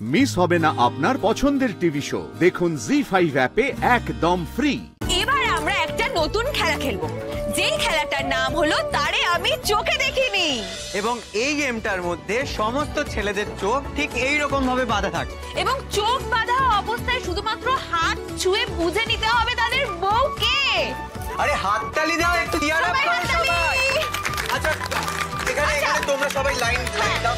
Miss হবে না আপনার পছন্দের টিভি শো। দেখুন জি5 অ্যাপে একদম ফ্রি। এবার আমরা একটা নতুন খেলা খেলবো, যেই খেলাটার নাম হলো তারে আমি চোখে দেখিনি। এবং এই গেমটার মধ্যে সমস্ত ছেলেদের চোখ ঠিক এই রকম ভাবে বাঁধা থাকে এবং চোখ বাঁধা অবস্থায় শুধুমাত্র হাত ছুঁয়ে বুঝে নিতে হবে তাদের বউ কে। আরে হাততালি দাও একটু, ইয়ার আপ করো সবাই। আচ্ছা এখানে তোমরা সবাই লাইন দাও।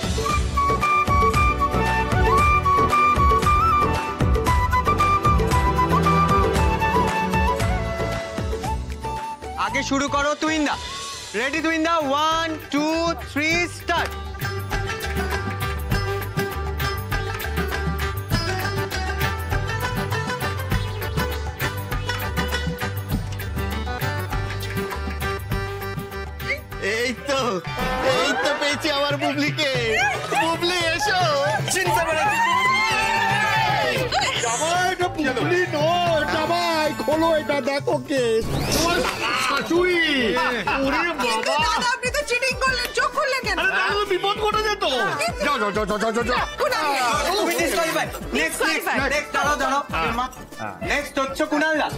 আগে শুরু করো তুইন্দা। Ready তুইন্দা, 1 2 3 start. এই তো পেয়েছি আমার বুবলিকে। বুবলি এসো। চিন্তা করে জামাই, এটা বুবলি নয় জামাই, খোলো এটা, দেখো কে তোমার শাশুড়ি। ওরে বাবা, আপনি তো চিটিং করলেন, চোখ খুললেন কেন? আরে দাদা বিপদ ঘটে যেত। যাও যাও যাও যাও যাও। তুমি ডিসকোয়ালিফাই। নেক্সট দাঁড়াও নেক্সট হচ্ছে কুনাল দা।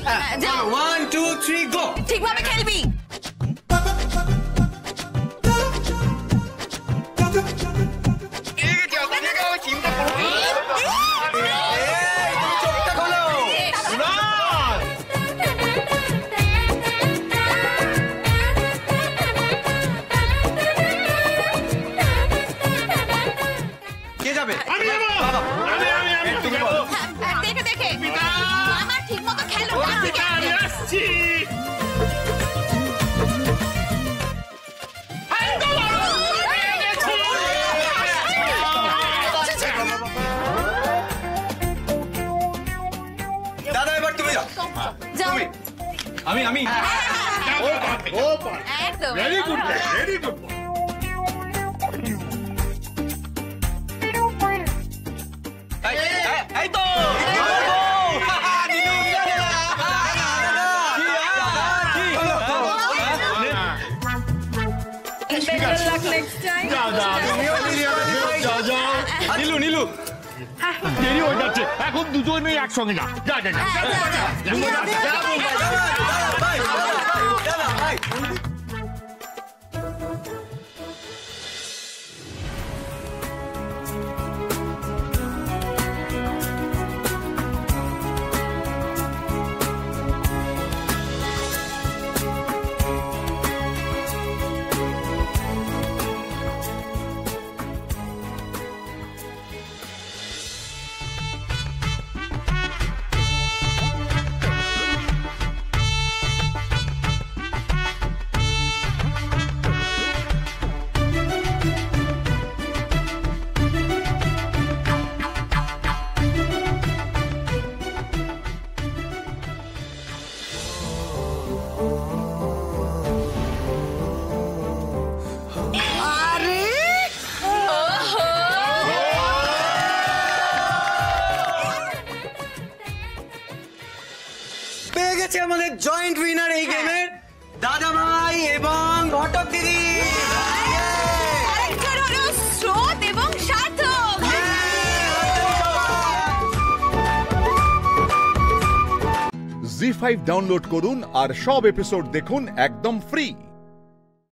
1 2 3 গো। ঠিকভাবে খেলবি। কে যাবে? দেখে দেখে আমার ঠিক মতো খেলো। দাদা এবার তুমি যাও। যাও। আমি ও পারে। একদম ভেরি গুড, ভেরি গুড। এই তো নীলু দেরি হয়ে যাচ্ছে, এখন দুজনে একসঙ্গে যা যা যা যা। পেয়ে গেছে আমাদের জয়েন্ট উইনার এই গেমের দাদা ভাই এবং ঘটক দিদি। আরেকজন হলো স্রোত এবং সার্থক। জি5 ডাউনলোড করুন আর সব এপিসোড দেখুন একদম ফ্রি।